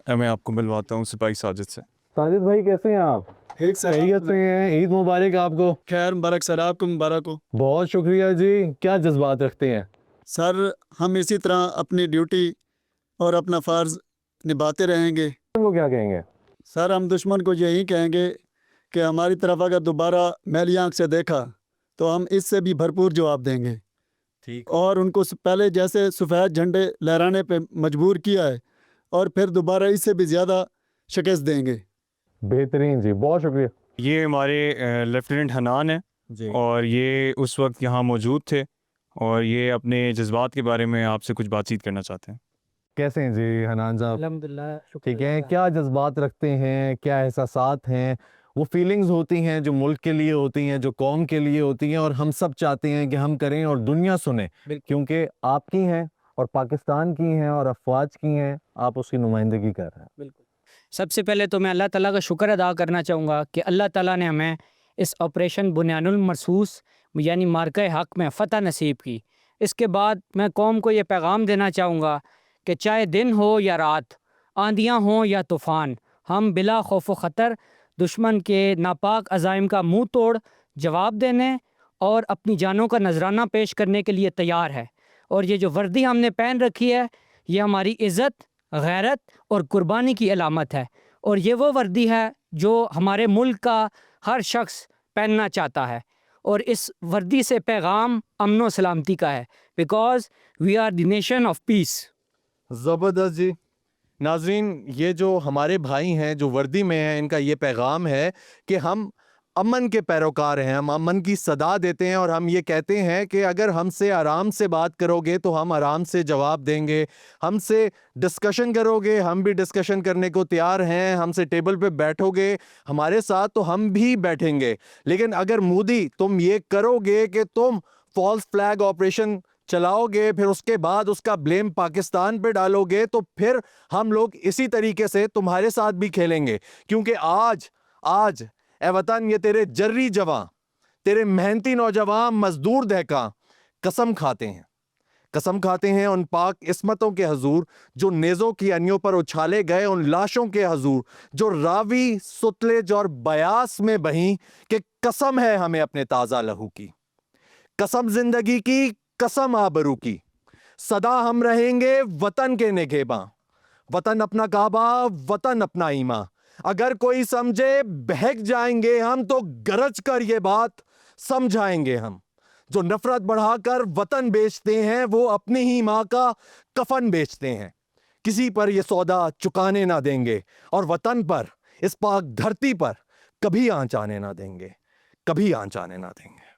मैं आपको मिलवाता हूँ सिपाही साजिद से। साजिद भाई कैसे हैं आप? एक खैरियत से हैं? ईद मुबारक आपको। खैर मुबारक सर, आपको मुबारक हो। बहुत शुक्रिया जी। क्या जज्बात रखते हैं? सर हम इसी तरह अपनी ड्यूटी और अपना फ़र्ज़ निभाते रहेंगे। वो क्या कहेंगे? सर हम दुश्मन को यही कहेंगे कि हमारी तरफ अगर दोबारा मैली आँख से देखा तो हम इससे भी भरपूर जवाब देंगे। ठीक। और उनको पहले जैसे सफ़ेद झंडे लहराने पे मजबूर किया है और फिर दोबारा इससे भी ज़्यादा शिकस्त देंगे। बेहतरीन जी, बहुत शुक्रिया। ये हमारे लेफ्टिनेंट हनान है जी। और ये उस वक्त यहाँ मौजूद थे और ये अपने जज्बात के बारे में आपसे कुछ बातचीत करना चाहते हैं। कैसे हैं जी हनान साहब? अल्हम्दुलिल्लाह। ठीक है। क्या जज्बात रखते हैं, क्या एहसासात हैं, वो फीलिंग्स होती हैं जो मुल्क के लिए होती हैं, जो कौम के लिए होती हैं, और हम सब चाहते हैं कि हम करें और दुनिया सुने, क्योंकि आपकी हैं और पाकिस्तान की हैं और अफवाज की हैं, आप उसकी नुमाइंदगी कर रहे हैं। बिल्कुल। सबसे पहले तो मैं अल्लाह ताला का शुक्र अदा करना चाहूँगा कि अल्लाह ताला ने हमें इस ऑपरेशन बुनियानुल मरसूस यानी मार्का हक़ में फ़तह नसीब की। इसके बाद मैं कौम को ये पैगाम देना चाहूँगा कि चाहे दिन हो या रात, आंधियाँ हों या तूफ़ान, हम बिला खौफ व ख़तर दुश्मन के नापाक अज़ाइम का मुँह तोड़ जवाब देने और अपनी जानों का नजराना पेश करने के लिए तैयार है। और ये जो वर्दी हमने पहन रखी है, ये हमारी इज़्ज़त, गैरत और कुर्बानी की अलामत है। और ये वो वर्दी है जो हमारे मुल्क का हर शख्स पहनना चाहता है। और इस वर्दी से पैगाम अमन व सलामती का है, because we are the nation of peace. ज़बरदस्त जी। नाज़रीन, ये जो हमारे भाई हैं जो वर्दी में हैं, इनका ये पैगाम है कि हम अमन के पैरोकार हैं, हम अमन की सदा देते हैं, और हम ये कहते हैं कि अगर हमसे आराम से बात करोगे तो हम आराम से जवाब देंगे, हमसे डिस्कशन करोगे हम भी डिस्कशन करने को तैयार हैं, हमसे टेबल पे बैठोगे हमारे साथ तो हम भी बैठेंगे। लेकिन अगर मोदी तुम ये करोगे कि तुम फॉल्स फ्लैग ऑपरेशन चलाओगे, फिर उसके बाद उसका ब्लेम पाकिस्तान पे डालोगे, तो फिर हम लोग इसी तरीके से तुम्हारे साथ भी खेलेंगे। क्योंकि आज ए वतन, ये तेरे जर्री जवां, तेरे मेहनती नौजवान मजदूर दहका कसम खाते हैं उन पाक इस्मतों के हजूर जो नेज़ों की अनियों पर उछाले गए, उन लाशों के हजूर जो रावी, सुतलेज और बयास में बहीं, कि कसम है हमें अपने ताज़ा लहू की, कसम जिंदगी की, कसम आबरू की, सदा हम रहेंगे वतन के निगहबां, वतन अपना काबा, वतन अपना ईमान। अगर कोई समझे बहक जाएंगे हम, तो गरज कर ये बात समझाएंगे हम। जो नफरत बढ़ाकर वतन बेचते हैं वो अपनी ही माँ का कफन बेचते हैं। किसी पर ये सौदा चुकाने ना देंगे और वतन पर, इस पाक धरती पर कभी आंच आने ना देंगे, कभी आंच आने ना देंगे।